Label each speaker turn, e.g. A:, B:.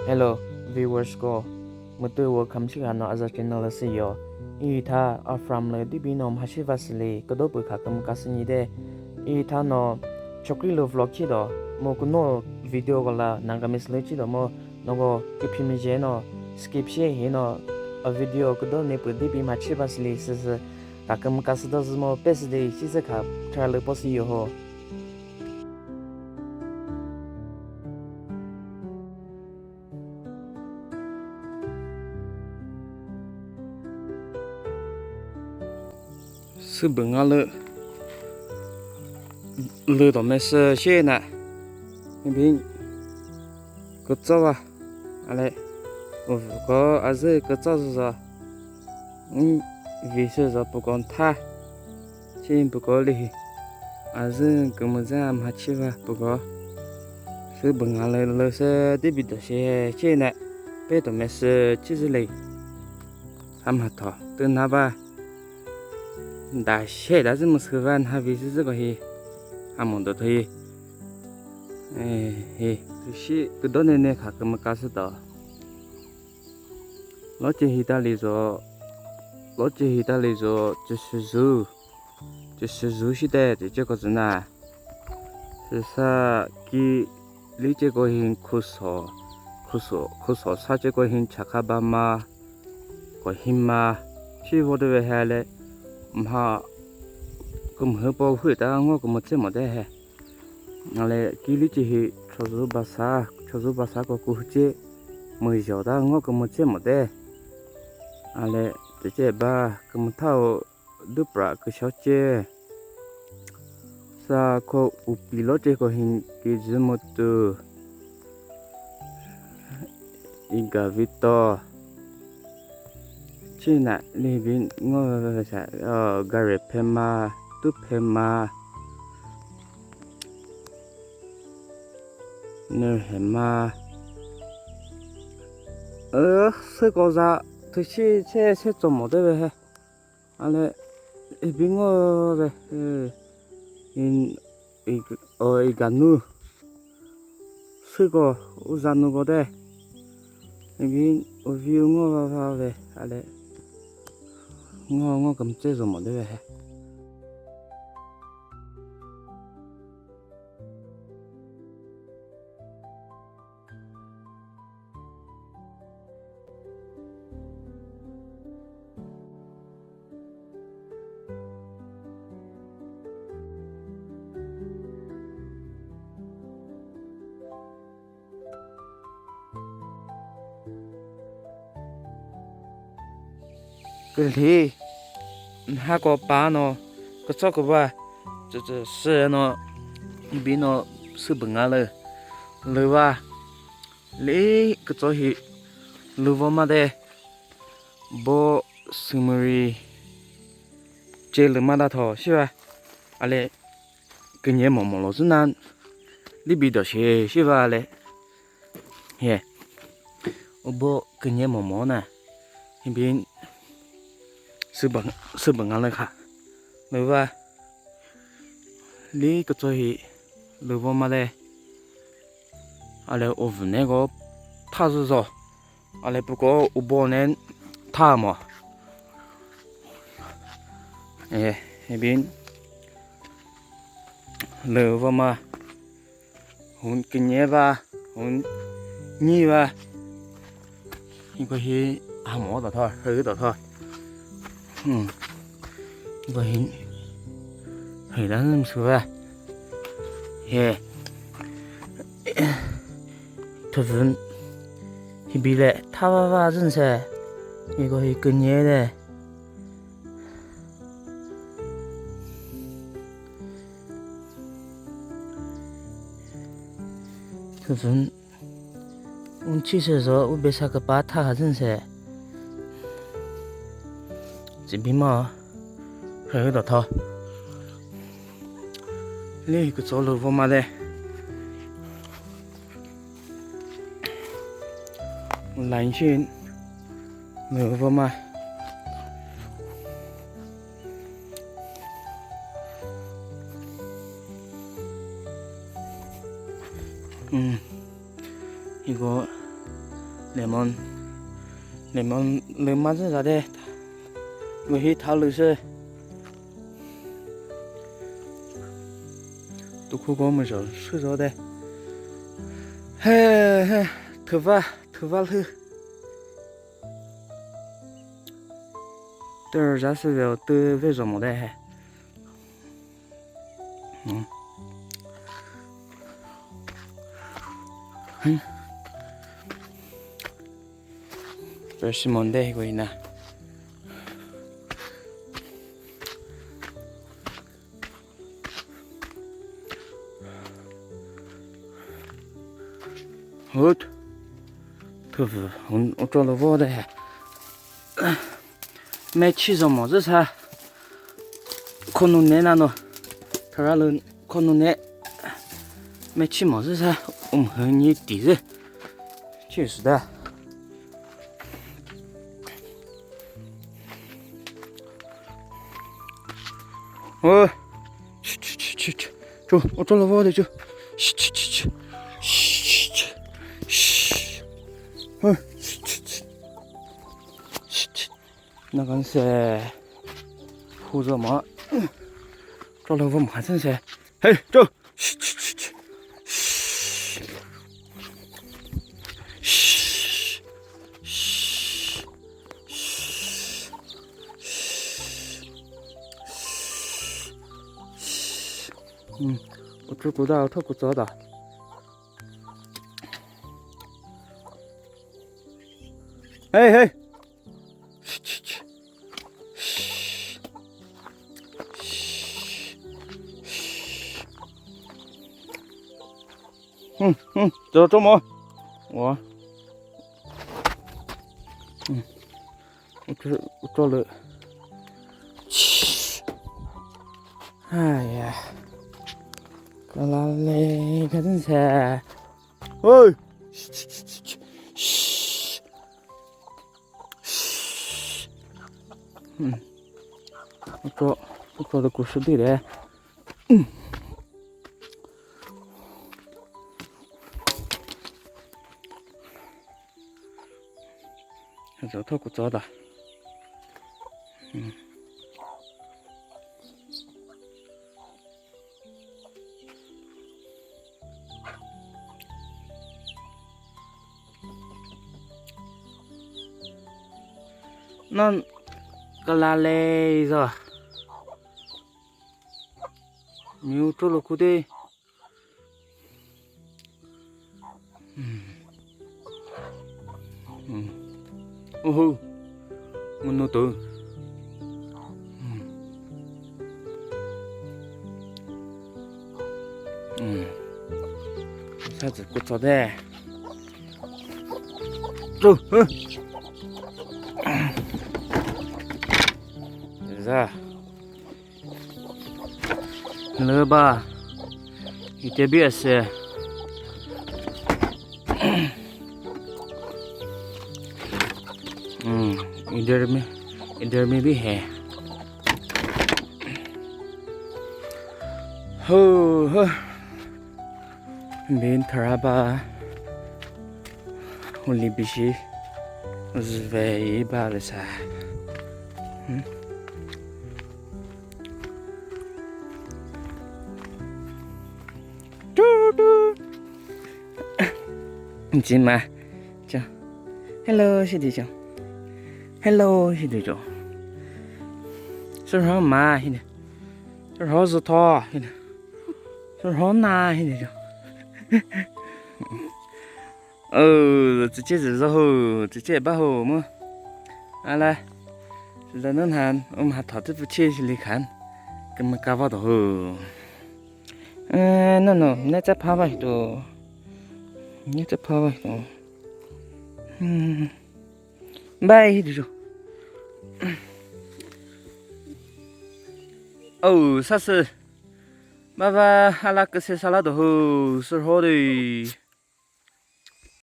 A: Hello, viewers ko. Mutu welcome channel as a channel CEO. Ita are from the Dibinom Hashivasili, Kodobukakam Casinide. Ita no Chokrilo vlogchido, Mokuno video gola Nangamis Lechido mo Nogo Kipimigeno, Skip Hino, a video Kodone Pudibi Machivasili says Kakam Casidosmo Best Day Chisaka, Charlie Posio. 是本啊了到没事些呢，那边个早啊，阿来，我个还是个早是说，为什么不光他，先不过哩，还是跟么子还去吧，不过，是本啊了是这边的些呢，别到没事就是嘞，还没到，等那吧。 đã xe đã rất một sự van hai vị rất có hi à một đợt hi hi cái đó nên khác cái mà cá sấu đó nó chỉ hi ta lý do chỉ sử dụng shi đấy thì chỉ có gì nè thì sao cái lý chỉ có hình khu sổ sao chỉ có hình chắc ba mà có hình mà chỉ vô được về hè lệ mà cũng hơi bao hơi ta ngó cũng một chút mà đấy hè, ale kili chỉ cho dù bà sa có cú chế mười giờ ta ngó cũng một chút mà đấy, ale chỉ chế ba cũng thao đứt bả cái sáu chế, sa có upi lót chế có hình cái gì một từ, iga vito. Chỉ là li bên ngô sẽ gare pema tu pema nơ hema sẽ có ra thì sẽ chọn một đấy về ale bên ngô về in iganu sẽ có uzanu có đấy bên view ngô vào về ale ngô cầm chế rồi một đấy về cái gì hai có ba nó cái chỗ của ba这是nó bên nó是本啊了了吧嘞cái chỗ hi了吧嘛的bo sumari chơi了嘛的头是吧啊嘞跟你毛毛老是难你比较些是吧嘞嘿我bo跟你毛毛呢那邊 sư bằng ăn khá nếu và lý cái chơi nếu vào mà đây ale oven này có tháo rồi ale不过ubo nên tháo mà那邊nếu vào mà hun kinh nghiệm và hun nhị và những cái ham mỏ đó thôi hơi đó thôi vậy thì đã làm sao vậy? Yeah, thực sự thì bị lệ thao vào dân sẽ thì có thể cần nhớ đấy. thực sự chỉ sợ rồi, bây giờ cái bát thao dân sẽ chỉ biết mà hơi đó thôi lấy cái chỗ lúa mà đây lạnh xin lúa mà 이거 lemon lemon ra đây người hít tháo lưỡi xe tôi không có một số sự rồi đây he thử va thử tôi giả sử về tôi về rồi một đây he First Monday 거이나 헛 그거 어쩌러 보래 매치서 뭐지 사 코노네 나노 타라는 코노네 매치 뭐지 사 흔히 뒤지 确实的去，走，我找了我的就，去，那个是胡子嘛，找了我马上噻，嘿，走，去，我知不道，他不知道。嘿，去，走嘛，我找了，哎呀。啦啦嘞，看真噻！喂，我找的故事对的。这套古早的。那个拉嘞是吧？没有做了苦的，哦吼，我弄到，啥子不错的，走，ra lỡ ba thì chưa biết sẽ in there maybe hè hơ bên thara ba only bishi về ba là sao chị mà chào hello chị đi chào hello chị đi chào sao họ mà chị sao họ rất to chị sao họ na chị đi chào直接是后直接把后么啊来是能喊我们还讨这部车去看根本搞不到no那在爬吧都你这跑吧都拜这种啥事爸爸阿拉个些啥拉都好是好的